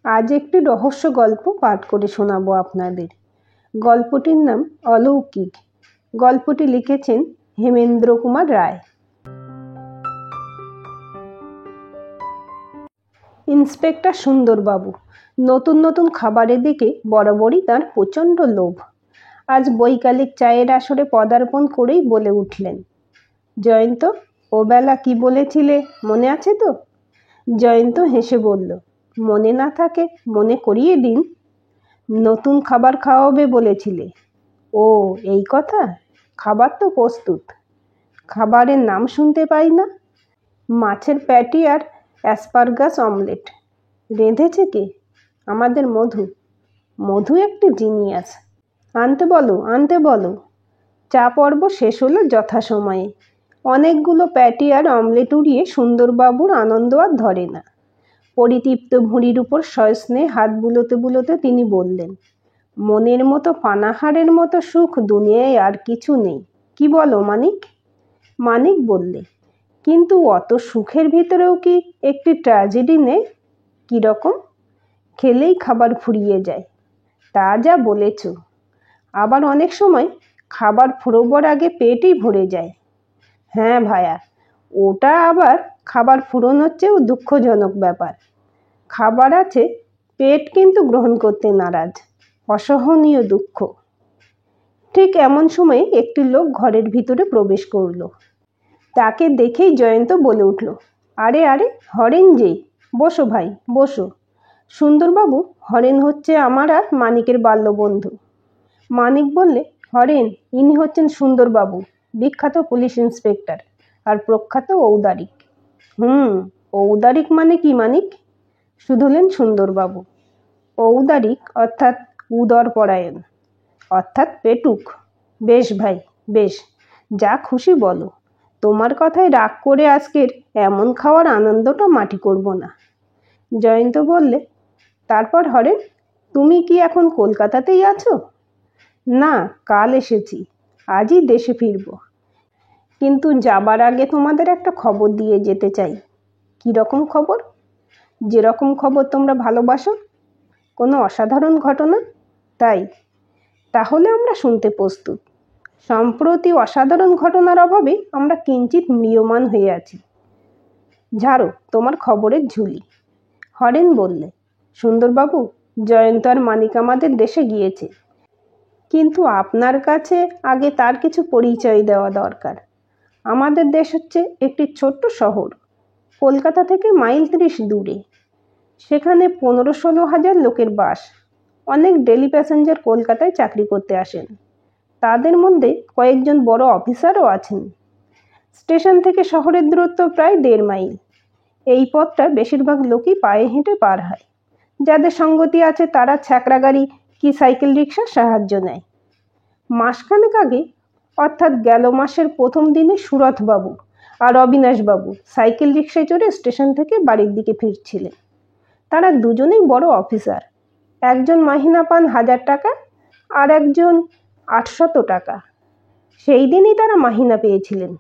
আজ একটি রহস্য গল্প পাঠ করে শোনাবো আপনাদের। গল্পটির নাম অলৌকিক। গল্পটি লিখেছেন হেমেন্দ্র কুমার রায়। ইন্সপেক্টর সুন্দরবাবু নতুন নতুন খাবারের দিকে বরাবরই তার প্রচণ্ড লোভ। আজ বৈকালিক চায়ের আসরে পদার্পণ করেই বলে উঠলেন, জয়ন্ত, ওবেলা কি বলেছিলে মনে আছে তো? জয়ন্ত হেসে বলল, মনে না থাকে মনে করিয়ে দিন। নতুন খাবার খাওয়াবে বলেছিলে। ও, এই কথা। খাবার তো প্রস্তুত। খাবারের নাম শুনতে পাই না। মাছের প্যাটি আর অ্যাসপারগাস অমলেট। রেঁধেছে কে? আমাদের মধু। মধু একটি জিনিয়াস। আনতে বলো, আনতে বলো। চা পর্ব শেষ হলো যথাসময়ে। অনেকগুলো প্যাটি আর অমলেট উড়িয়ে সুন্দরবাবুর আনন্দ আর ধরে না। পরিতৃপ্ত ভুঁড়ির উপর সস্নেহে হাত বুলোতে বুলোতে তিনি বললেন, মনের মতো পানাহারের মতো সুখ দুনিয়ায় আর কিছু নেই। কি বলো মানিক? মানিক বললে, কিন্তু অত সুখের ভিতরেও কি একটি ট্র্যাজেডি নেই? কীরকম? খেলেই খাবার ফুরিয়ে যায়। তা যা বলেছ। আবার অনেক সময় খাবার ফুরোবার আগে পেটই ভরে যায়। হ্যাঁ ভায়া, ওটা আবার খাবার ফুরোনোর চেয়েও দুঃখজনক ব্যাপার। খাবার আছে, পেট কিন্তু গ্রহণ করতে নারাজ। অসহনীয় দুঃখ। ঠিক এমন সময়ে একটি লোক ঘরের ভিতরে প্রবেশ করল। তাকে দেখেই জয়ন্ত বলে উঠল, আরে আরে, হরেন যে! বসো ভাই, বসো। সুন্দরবাবু, হরেন হচ্ছে আমার আর মানিকের বাল্যবন্ধু। মানিক বললে, হরেন, ইনি হচ্ছেন সুন্দরবাবু, বিখ্যাত পুলিশ ইন্সপেক্টর আর প্রখ্যাত ঔদারিক। ঔদারিক মানে কি মানিক? শুধলেন সুন্দরবাবু। ঔদারিক অর্থাৎ উদরপরায়ণ, অর্থাৎ পেটুক। বেশ ভাই, বেশ, যা খুশি বলো। তোমার কথায় রাগ করে আজকের এমন খাওয়ার আনন্দটা মাটি করব না। জয়ন্ত বললে, তারপর হরেন, তুমি কি এখন কলকাতাতেই আছো? না, কাল এসেছি, আজই দেশে ফিরব। কিন্তু যাবার আগে তোমাদের একটা খবর দিয়ে যেতে চাই। কীরকম খবর? যেরকম খবর তোমরা ভালোবাসো। কোনো অসাধারণ ঘটনা? তাই? তাহলে আমরা শুনতে প্রস্তুত। সম্প্রতি অসাধারণ ঘটনার অভাবে আমরা কিঞ্চিত ম্রিয়মাণ হয়ে আছি। ঝাড়ো তোমার খবরের ঝুলি। হরেন বললে, সুন্দরবাবু, জয়ন্ত আর মানিক আমাদের দেশে গিয়েছে, কিন্তু আপনার কাছে আগে তার কিছু পরিচয় দেওয়া দরকার। আমাদের দেশ হচ্ছে একটি ছোট্ট শহর, কলকাতা থেকে মাইল 30 দূরে। সেখানে 15-16 হাজার লোকের বাস। অনেক ডেলি প্যাসেঞ্জার কলকাতায় চাকরি করতে আসেন। তাদের মধ্যে কয়েকজন বড় অফিসারও আছেন। স্টেশন থেকে শহরের দূরত্ব প্রায় 1.5 মাইল। এই পথটা বেশিরভাগ লোকই পায়ে হেঁটে পার হয়। যাদের সঙ্গতি আছে তারা ছ্যাঁকড়া গাড়ি কি সাইকেল রিক্সার সাহায্য নেয়। মাসখানেক আগে, অর্থাৎ গেল মাসের প্রথম দিনে সুরথবাবু আর অবিনাশবাবু সাইকেল রিক্সায় চড়ে স্টেশন থেকে বাড়ির দিকে ফিরছিলেন। তারা দুজনেই বড় অফিসার। একজন মাহিনা পান 1000 টাকা আর একজন 800 টাকা। সেই দিনই তারা মাহিনা পেয়েছিলেন।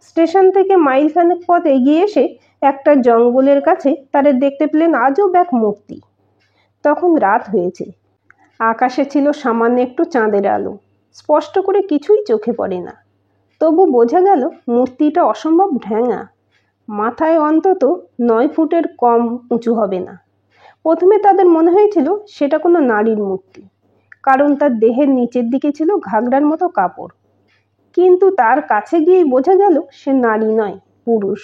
স্টেশন থেকে মাইলখানেক পথ এগিয়ে এসে একটা জঙ্গলের কাছে তারা দেখতে পেলেন আজব এক মূর্তি। তখন রাত হয়েছে। আকাশে ছিল সামান্য একটু চাঁদের আলো। স্পষ্ট করে কিছুই চোখে পড়ে না, তবু বোঝা গেল মূর্তিটা অসম্ভব ঢ্যাঙা। মাথায় অন্তত 9 ফুটের কম উঁচু হবে না। প্রথমে তাদের মনে হয়েছিল সেটা কোনো নারীর মূর্তি, কারণ তার দেহের নিচের দিকে ছিল ঘাগড়ার মতো কাপড়। কিন্তু তার কাছে গিয়েই বোঝা গেল সে নারী নয়, পুরুষ।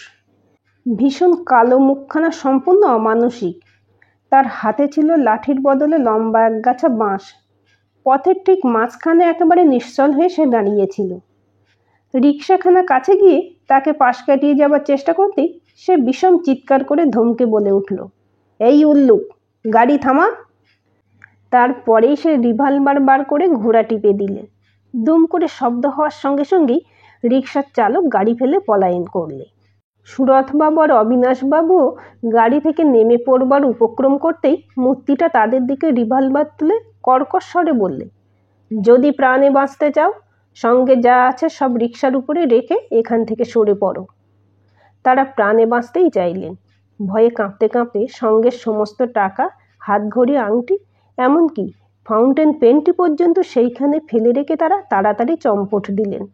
ভীষণ কালো মুখখানা সম্পূর্ণ অমানুষিক। তার হাতে ছিল লাঠির বদলে লম্বা একগাছা বাঁশ। পথের ঠিক মাঝখানে একেবারে নিশ্চল হয়ে সে দাঁড়িয়েছিল। রিকশাখানা কাছে গিয়ে তাকে পাশ কাটিয়ে যাবার চেষ্টা করতেই সে বিষম চিৎকার করে ধমকে বলে উঠল, এই উল্লুক, গাড়ি থামা। তারপরেই সে রিভলভার বার করে ঘোড়া টিপে দিলে। দুম করে শব্দ হওয়ার সঙ্গে সঙ্গেই রিকশার চালক গাড়ি ফেলে পলায়ন করলে। সুরথবাবু আর অবিনাশবাবুও গাড়ি থেকে নেমে পড়বার উপক্রম করতেই মূর্তিটা তাদের দিকে রিভলভার তুলে কর্কশ স্বরে বললে, যদি প্রাণে বাঁচতে চাও, সঙ্গে যা আছে সব রিকশার উপরে রেখে এখান থেকে সরে পড়ো। তারা প্রাণে বাঁচতেই চাইলেন। ভয়ে কাঁপতে কাঁপতে সঙ্গের সমস্ত টাকা হাতঘড়ি, আংটি, এমনকি ফাউন্টেন পেনটি পর্যন্ত সেইখানে ফেলে রেখে তারা তাড়াতাড়ি চম্পট দিলেন।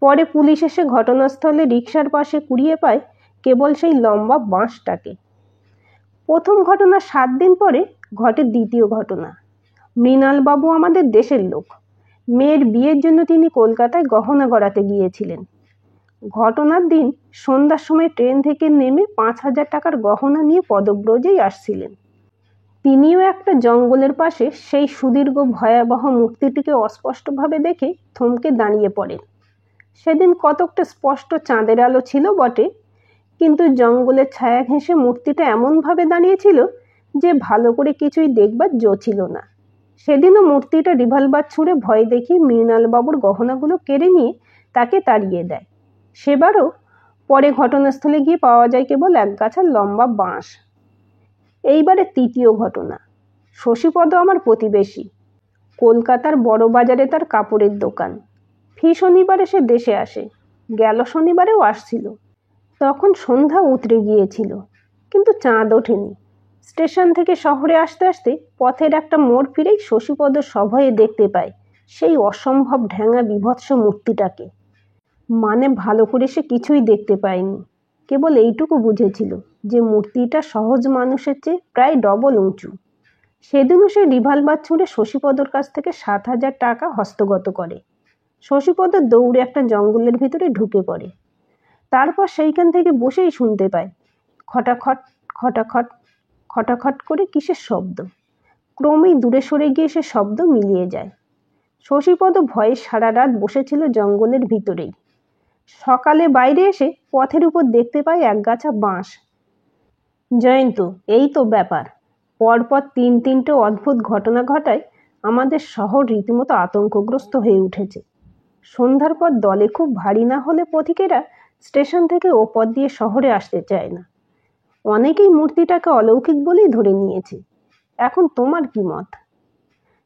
পরে পুলিশ এসে ঘটনাস্থলে রিকশার পাশে কুড়িয়ে পায় কেবল সেই লম্বা বাঁশটাকে। প্রথম ঘটনা 7 দিন পরে ঘটে দ্বিতীয় ঘটনা। মৃণালবাবু আমাদের দেশের লোক। মেয়ের বিয়ের জন্য তিনি কলকাতায় গহনা গড়াতে গিয়েছিলেন। ঘটনার দিন সন্ধ্যার সময় ট্রেন থেকে নেমে 5,000 টাকার গহনা নিয়ে পদব্রজেই আসছিলেন। তিনিও একটা জঙ্গলের পাশে সেই সুদীর্ঘ ভয়াবহ মূর্তিটিকে অস্পষ্টভাবে দেখে থমকে দাঁড়িয়ে পড়েন। সেদিন কতকটা স্পষ্ট চাঁদের আলো ছিল বটে, কিন্তু জঙ্গলের ছায়া ঘেঁষে মূর্তিটা এমনভাবে দাঁড়িয়েছিল যে ভালো করে কিছুই দেখবার জো ছিল না। সেদিনও মূর্তিটা রিভলভার ছুঁড়ে ভয় দেখিয়ে মৃণালবাবুর গহনাগুলো কেড়ে নিয়ে তাকে তাড়িয়ে দেয়। সেবারও পরে ঘটনাস্থলে গিয়ে পাওয়া যায় কেবল একগাছা লম্বা বাঁশ। এইবারে তৃতীয় ঘটনা। শশীপদ আমার প্রতিবেশী। কলকাতার বড় বাজারে তার কাপড়ের দোকান। ফি শনিবারে সে দেশে আসে। গেল শনিবারেও আসছিল। তখন সন্ধ্যা উতরে গিয়েছিল, কিন্তু চাঁদ ওঠেনি। স্টেশন থেকে শহরে আসতে আসতে পথের একটা মোড় ফিরেই শশীপদ সভয়ে দেখতে পায় সেই অসম্ভব ঢ্যাঙা বিভৎস মূর্তিটাকে। মানে ভালো করে সে কিছুই দেখতে পায়নি, কেবল এইটুকু বুঝেছিল যে মূর্তিটা সহজ মানুষের চেয়ে প্রায় ডবল উঁচু। সেদিনও সে রিভলভার ছুঁড়ে শশীপদর কাছ থেকে 7,000 টাকা হস্তগত করে। শশীপদ দৌড়ে একটা জঙ্গলের ভিতরে ঢুকে পড়ে। তারপর সেইখান থেকে বসেই শুনতে পায় খটাখট খটাখট খটাখট করে কিসের শব্দ। ক্রমেই দূরে সরে গিয়ে সে শব্দ মিলিয়ে যায়। শশীপদ ভয়ে সারা রাত বসেছিল জঙ্গলের ভিতরেই। সকালে বাইরে এসে পথের উপর দেখতে পায় একগাছা বাঁশ। জয়ন্ত, এই তো ব্যাপার। পরপর 3-3টে অদ্ভুত ঘটনা ঘটায় আমাদের শহর রীতিমতো আতঙ্কগ্রস্ত হয়ে উঠেছে। সন্ধ্যার পর দলে খুব ভারী না হলে পথিকেরা স্টেশন থেকে ওপর দিয়ে শহরে আসতে চায় না। অনেকেই মূর্তিটাকে অলৌকিক বলেই ধরে নিয়েছে। এখন তোমার কি মত?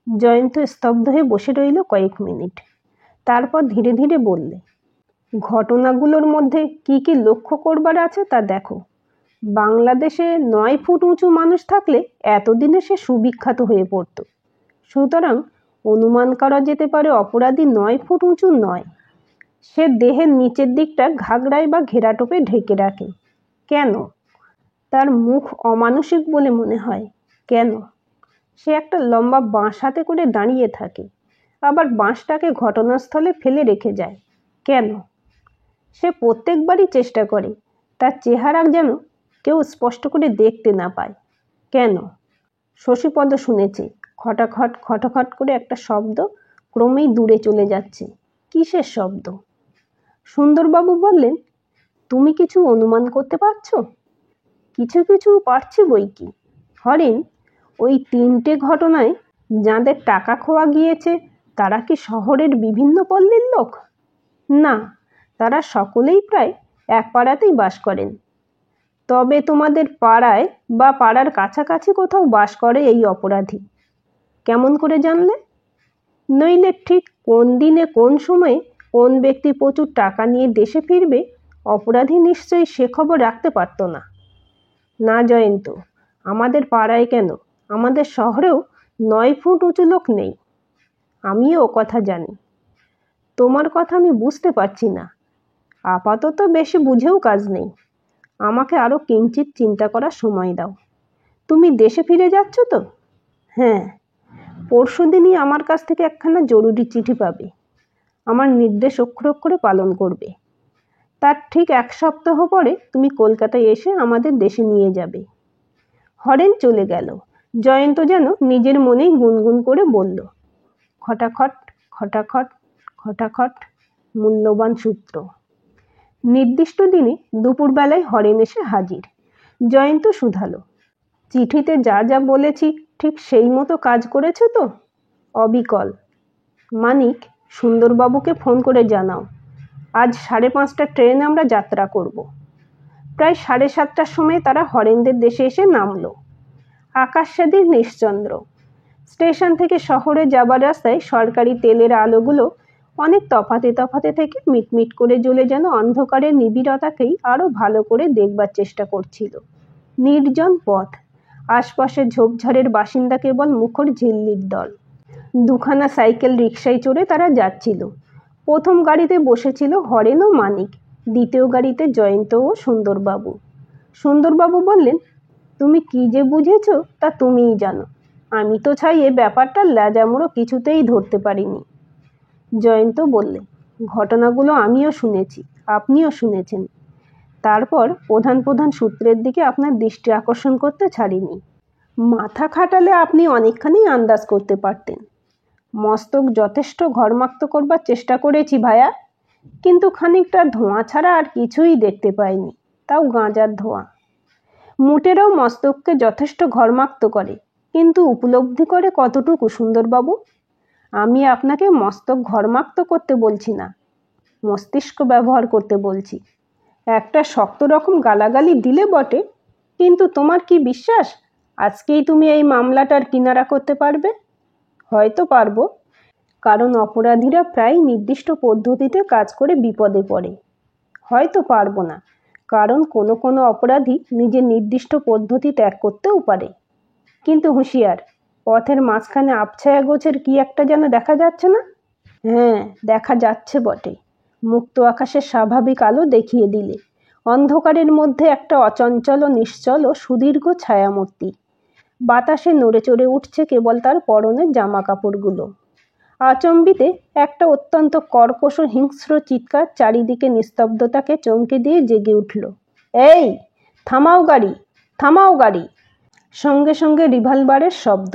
জয়ন্ত স্তব্ধ হয়ে বসে রইল কয়েক মিনিট। তারপর ধীরে ধীরে বললে, ঘটনাগুলোর মধ্যে কি কি লক্ষ্য করবার আছে তা দেখো। বাংলাদেশে 9 ফুট উঁচু মানুষ থাকলে এতদিনে সে সুবিখ্যাত হয়ে পড়ত। সুতরাং অনুমান করা যেতে পারে অপরাধী 9 ফুট উঁচু নয়। সে দেহের নিচের দিকটা ঘাগড়ায় বা ঘেরাটোপে ঢেকে রাখে। কেন? তার মুখ অমানুষিক বলে মনে হয়। কেন? সে একটা লম্বা বাঁশ হাতে করে দাঁড়িয়ে থাকে, আবার বাঁশটাকে ঘটনাস্থলে ফেলে রেখে যায়। কেন? সে প্রত্যেকবারই চেষ্টা করে তার চেহারা যেন কেউ স্পষ্ট করে দেখতে না পায়। কেন? শশীপদ শুনেছে খটাখট খটাখট করে একটা শব্দ ক্রমেই দূরে চলে যাচ্ছে। কিসের শব্দ? সুন্দরবাবু বললেন, তুমি কিছু অনুমান করতে পারছো? কিছু কিছু পারছি বই কি। হরেন, ওই 3টে ঘটনায় যাদের টাকা খোয়া গিয়েছে তারা কি শহরের বিভিন্ন পল্লীর লোক? না, তারা সকলেই প্রায় এক পাড়াতেই বাস করেন। তবে তোমাদের পাড়ায় বা পাড়ার কাছাকাছি কোথাও বাস করে এই অপরাধী। কেমন করে জানলে? নইলে ঠিক কোন দিনে কোন সময়ে কোন ব্যক্তি প্রচুর টাকা নিয়ে দেশে ফিরবে অপরাধী নিশ্চয়ই সে খবর রাখতে পারত না। না জয়ন্ত, আমাদের পাড়ায় কেন, আমাদের শহরেও 9 ফুট উঁচু লোক নেই। আমিও ও কথা জানি। তোমার কথা আমি বুঝতে পারছি না। আপাতত বেশি বুঝেও কাজ নেই। আমাকে আরও কিঞ্চিত চিন্তা করার সময় দাও। তুমি দেশে ফিরে যাচ্ছ তো? হ্যাঁ, পরশুদিনই আমার কাছ থেকে একখানা জরুরি চিঠি পাবে। আমার নির্দেশ অক্ষরে অক্ষরে পালন করবে। তার ঠিক 1 সপ্তাহ পরে তুমি কলকাতায় এসে আমাদের দেশে নিয়ে যাবে। হরেন চলে গেল। জয়ন্ত যেন নিজের মনেই গুনগুন করে বলল, খটাখট খটাখট খটাখট, মূল্যবান সূত্র। নির্দিষ্ট দিনে দুপুরবেলায় হরেন এসে হাজির। জয়ন্ত শুধালো, চিঠিতে যা যা বলেছি ঠিক সেই মতো কাজ করেছো তো? অবিকল। মানিক, সুন্দরবাবুকে ফোন করে জানাও আজ 5:30টার ট্রেনে আমরা যাত্রা করব। প্রায় 7:30টার সময় তারা হরেনদের দেশে এসে নামলো। আকাশ সেদিন নিশ্চন্দ্র। স্টেশন থেকে শহরে যাবার রাস্তায় সরকারি তেলের আলোগুলো অনেক তফাতে তফাতে থেকে মিটমিট করে জ্বলে যেন অন্ধকারের নিবিড়তাকেই আরো ভালো করে দেখবার চেষ্টা করছিল। নির্জন পথ, আশপাশের ঝোপঝাড়ের বাসিন্দা কেবল মুখর ঝিল্লির দল। দুখানা সাইকেল রিকশায় চড়ে তারা যাচ্ছিল। প্রথম গাড়িতে বসেছিল হরেন ও মানিক, দ্বিতীয় গাড়িতে জয়ন্ত ও সুন্দরবাবু। সুন্দরবাবু বললেন, তুমি কি যে বুঝেছ তা তুমিই জানো। আমি তো চাই এ ব্যাপারটা ল্যাজামুড়ো কিছুতেই ধরতে পারিনি। জয়ন্ত বললে, ঘটনাগুলো আমিও শুনেছি, আপনিও শুনেছেন। তারপর প্রধান প্রধান সূত্রের দিকে আপনার দৃষ্টি আকর্ষণ করতে ছাড়িনি। মাথা খাটালে আপনি অনেকখানি আন্দাজ করতে পারতেন। মস্তক যথেষ্ট ঘরমাক্ত করবার চেষ্টা করেছি ভায়া, কিন্তু খানিকটা ধোঁয়া ছাড়া আর কিছুই দেখতে পাইনি, তাও গাঁজার ধোঁয়া। মুটেরাও মস্তককে যথেষ্ট ঘরমাক্ত করে, কিন্তু উপলব্ধি করে কতটুকু সুন্দরবাবু? আমি আপনাকে মস্তক ঘরমাক্ত করতে বলছি না, মস্তিষ্ক ব্যবহার করতে বলছি। একটা শক্ত রকম গালাগালি দিলে বটে, কিন্তু তোমার কি বিশ্বাস আজকেই তুমি এই মামলাটার কিনারা করতে পারবে? হয়তো পারবো, কারণ অপরাধীরা প্রায় নির্দিষ্ট পদ্ধতিতে কাজ করে বিপদে পড়ে। হয়তো পারবো না, কারণ কোনো কোনো অপরাধী নিজের নির্দিষ্ট পদ্ধতি ত্যাগ করতেও পারে। কিন্তু হুঁশিয়ার, পথের মাঝখানে আবছায়া গোছের কি একটা যেন দেখা যাচ্ছে না? হ্যাঁ, দেখা যাচ্ছে বটে। মুক্ত আকাশের স্বাভাবিক আলো দেখিয়ে দিলে অন্ধকারের মধ্যে একটা অচঞ্চল ও নিশ্চল ও সুদীর্ঘ ছায়ামূর্তি। বাতাসে নড়ে চড়ে উঠছে কেবল তার পরনের জামা কাপড়গুলো। আচম্বিতে একটা অত্যন্ত কর্কশ হিংস্র চিৎকার চারিদিকে নিস্তব্ধতাকে চমকে দিয়ে জেগে উঠল। এই, থামাও গাড়ি, থামাও গাড়ি! সঙ্গে সঙ্গে রিভলভারের শব্দ।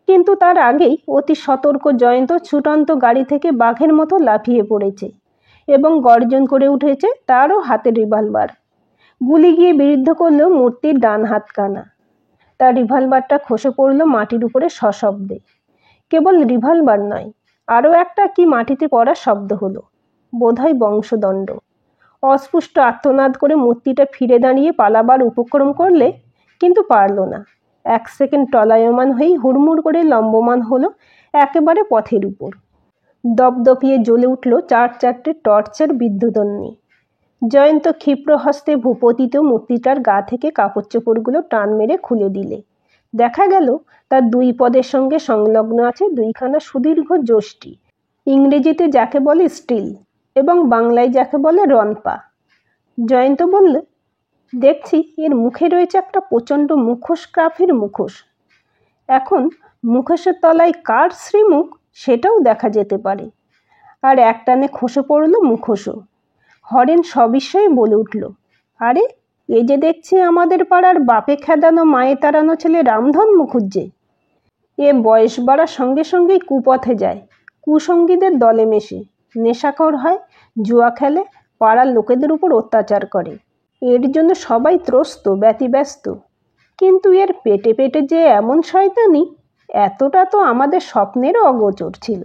কিন্তু তার আগেই অতি সতর্ক জয়ন্ত ছুটন্ত গাড়ি থেকে বাঘের মতো লাফিয়ে পড়েছে এবং গর্জন করে উঠেছে তারও হাতে রিভলভার। গুলি গিয়ে বিদ্ধ করল মূর্তির ডান হাতখানা। তার রিভলভারটা খসে পড়ল মাটির উপরে সশব্দে। কেবল রিভলভার নয়, আরও একটা কি মাটিতে পড়ার শব্দ হলো, বোধহয় বংশদণ্ড। অস্পুষ্ট আর্তনাদ করে মূর্তিটা ফিরে দাঁড়িয়ে পালাবার উপক্রম করলে, কিন্তু পারল না। এক সেকেন্ড টলায়মান হয়েই হুড়মুড় করে লম্বমান হলো একেবারে পথের উপর। দপদপিয়ে জ্বলে উঠল চারটে টর্চের বিদ্যুদন্নি। জয়ন্ত ক্ষিপ্র হস্তে ভূপতিত মূর্তিটার গা থেকে কাপড় চোপড়গুলো টান মেরে খুলে দিলে দেখা গেল তার দুই পদের সঙ্গে সংলগ্ন আছে দুইখানা সুদীর্ঘ যষ্টি, ইংরেজিতে যাকে বলে স্টিল এবং বাংলায় যাকে বলে রনপা। জয়ন্ত বলল, দেখছি এর মুখে রয়েছে একটা প্রচণ্ড মুখোশ, কাফির মুখোশ। এখন মুখোশের তলায় কার শ্রীমুখ সেটাও দেখা যেতে পারে। আর একটানে খসে পড়ল মুখোশও। হরেন সবিস্ময়ে বলে উঠল, আরে, এ যে দেখছি আমাদের পাড়ার বাপে খেদানো মায়ে তাড়ানো ছেলে রামধন মুখুজ্জে। এ বয়স বাড়ার সঙ্গে সঙ্গেই কুপথে যায়, কুসঙ্গীদের দলে মেশে, নেশাখোর হয়, জুয়া খেলে, পাড়ার লোকেদের উপর অত্যাচার করে। এর জন্য সবাই ত্রস্ত, ব্যতিব্যস্ত। কিন্তু এর পেটে পেটে যে এমন শয়তানি, এতটা তো আমাদের স্বপ্নেরও অগোচর ছিল।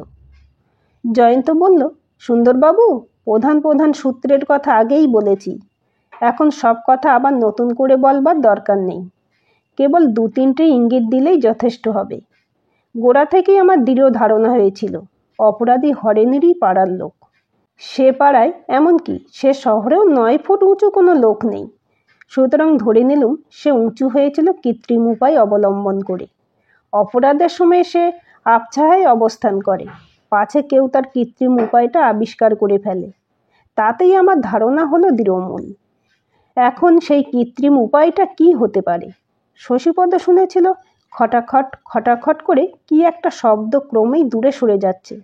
জয়ন্ত বলল, সুন্দরবাবু, প্রধান প্রধান সূত্রের কথা আগেই বলেছি, এখন সব কথা আবার নতুন করে বলবার দরকার নেই। কেবল দু তিনটে ইঙ্গিত দিলেই যথেষ্ট হবে। গোড়া থেকেই আমার দৃঢ় ধারণা হয়েছিল অপরাধী হরেনেরই পাড়ার লোক। সে পাড়ায়, এমনকি সে শহরেও 9 ফুট উঁচু কোনো লোক নেই। সুতরাং ধরে নিলুম সে উঁচু হয়েছিল কৃত্রিম উপায় অবলম্বন করে। অপরাধের সময় সে আবছায়ায় অবস্থান করে, পাছে কেউ তার কৃত্রিম উপায়টা আবিষ্কার করে ফেলে। তাতেই আমার ধারণা হলো দৃঢ়মূল। এখন সেই কৃত্রিম উপায়টা কি হতে পারে? শশীপদ শুনেছিল খটাখট খটাখট করে কি একটা শব্দ ক্রমেই দূরে সরে যাচ্ছে।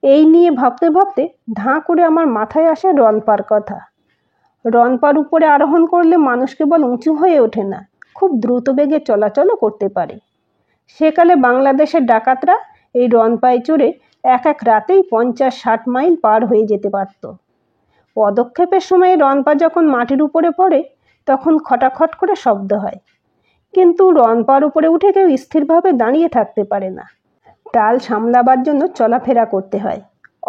এই নিয়ে ভাবতে ভাবতে ধাঁ করে আমার মাথায় আসে রনপার কথা। রনপার উপরে আরোহণ করলে মানুষ কেবল উঁচু হয়ে ওঠে না, খুব দ্রুত বেগে চলাচলও করতে পারে। সেকালে বাংলাদেশের ডাকাতরা এই রনপায় চড়ে এক এক রাতেই 50-60 মাইল পার হয়ে যেতে পারত। পদক্ষেপের সময় রনপা যখন মাটির উপরে পড়ে তখন খটাখট করে শব্দ হয়, কিন্তু রনপার উপরে উঠে কেউ স্থিরভাবে দাঁড়িয়ে থাকতে পারে না। টাল সামলাবার জন্য চলাফেরা করতে হয়।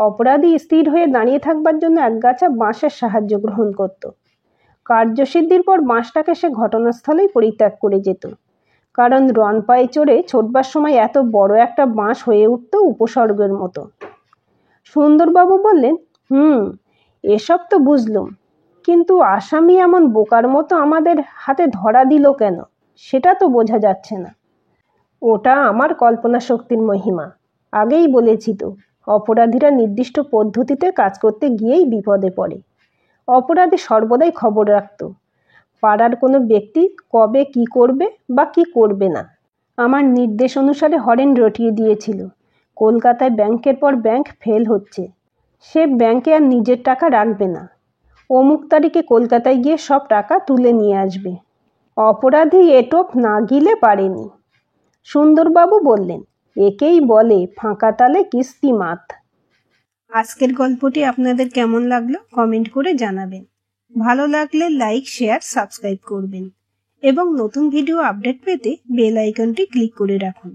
অপরাধী স্থির হয়ে দাঁড়িয়ে থাকবার জন্য একগাছা বাঁশের সাহায্য গ্রহণ করত। কার্যসিদ্ধির পর বাঁশটাকে সে ঘটনাস্থলেই পরিত্যাগ করে যেত, কারণ রনপায়ে চড়ে ছোটবার সময় এত বড় একটা বাঁশ হয়ে উঠত উপসর্গের মতো। সুন্দরবাবু বললেন, এসব তো বুঝলুম, কিন্তু আসামি এমন বোকার মতো আমাদের হাতে ধরা দিল কেন? সেটা তো বোঝা যাচ্ছে না। ওটা আমার কল্পনা শক্তির মহিমা। আগেই বলেছি তো, অপরাধীরা নির্দিষ্ট পদ্ধতিতে কাজ করতে গিয়েই বিপদে পড়ে। অপরাধী সর্বদাই খবর রাখত পাড়ার কোনো ব্যক্তি কবে কি করবে বা কি করবে না। আমার নির্দেশ অনুসারে হরেন রটিয়ে দিয়েছিল, কলকাতায় ব্যাংকের পর ব্যাংক ফেল হচ্ছে, সে ব্যাংকে আর নিজের টাকা রাখবে না, অমুক তারিখে কলকাতায় গিয়ে সব টাকা তুলে নিয়ে আসবে। অপরাধী এটোপ না গিলে পারেনি। সুন্দরবাবু বললেন, একেই বলে ফাঁকা তালে কিস্তি মাত। আজকের গল্পটি আপনাদের কেমন লাগলো কমেন্ট করে জানাবেন। ভালো লাগলে লাইক, শেয়ার, সাবস্ক্রাইব করবেন এবং নতুন ভিডিও আপডেট পেতে বেল আইকনটি ক্লিক করে রাখুন।